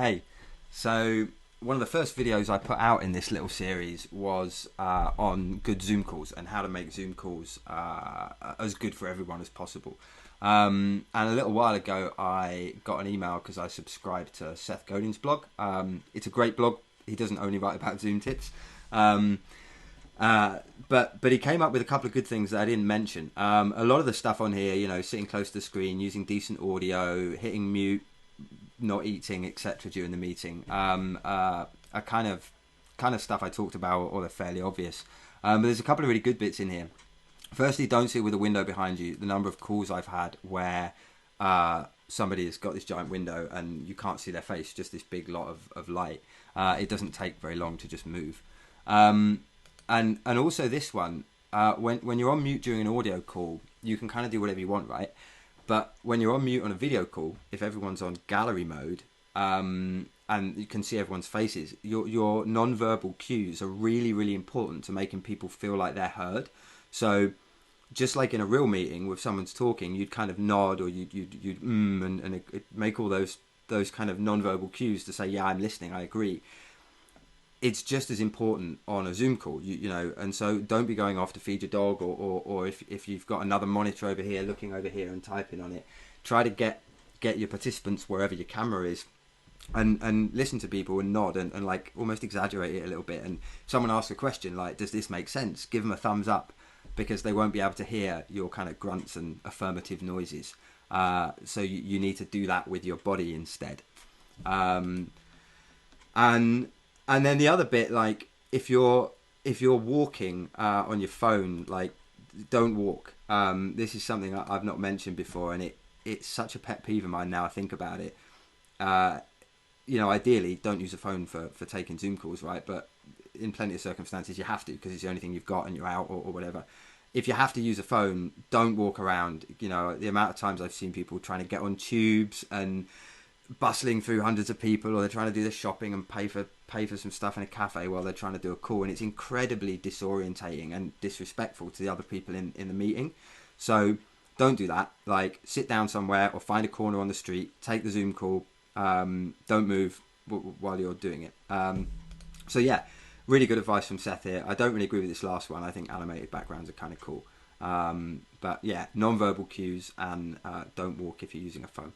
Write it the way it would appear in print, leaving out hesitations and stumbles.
Hey, so one of the first videos I put out in this little series was on good Zoom calls and how to make Zoom calls as good for everyone as possible. And a little while ago, I got an email because I subscribed to Seth Godin's blog. It's a great blog. He doesn't only write about Zoom tips. Um, but he came up with a couple of good things that I didn't mention. A lot of the stuff on here, sitting close to the screen, using decent audio, hitting mute, not eating, etc. during the meeting, are kind of stuff I talked about, or they're fairly obvious. But there's a couple of really good bits in here. Firstly, don't sit with a window behind you. The number of calls I've had where somebody has got this giant window and you can't see their face, just this big lot of light. It doesn't take very long to just move. And also this one, when you're on mute during an audio call, you can kind of do whatever you want, right? But when you're on mute on a video call, if everyone's on gallery mode, and you can see everyone's faces, your non-verbal cues are really, really important to making people feel like they're heard. So just like in a real meeting with someone's talking, you'd kind of nod or you'd and it make all those kind of non-verbal cues to say, yeah, I'm listening, I agree. It's just as important on a Zoom call, and so don't be going off to feed your dog or if you've got another monitor over here, looking over here and typing on it. Try to get your participants wherever your camera is and listen to people and nod and like almost exaggerate it a little bit. And someone asks a question like, does this make sense? Give them a thumbs up because they won't be able to hear your kind of grunts and affirmative noises. So you need to do that with your body instead. And then the other bit, like if you're walking on your phone, like don't walk. This is something I've not mentioned before, and it's such a pet peeve of mine now I think about it. Ideally, don't use a phone for taking Zoom calls, right? But in plenty of circumstances, you have to because it's the only thing you've got and you're out or whatever. If you have to use a phone, don't walk around. The amount of times I've seen people trying to get on tubes and bustling through hundreds of people, or they're trying to do the shopping and pay for some stuff in a cafe while they're trying to do a call, and it's incredibly disorientating and disrespectful to the other people in the meeting. So don't do that. Like, sit down somewhere or find a corner on the street, take the Zoom call, don't move while you're doing it. So yeah, really good advice from Seth here. I don't really agree with this last one. I think animated backgrounds are kind of cool, but yeah, non-verbal cues and don't walk if you're using a phone.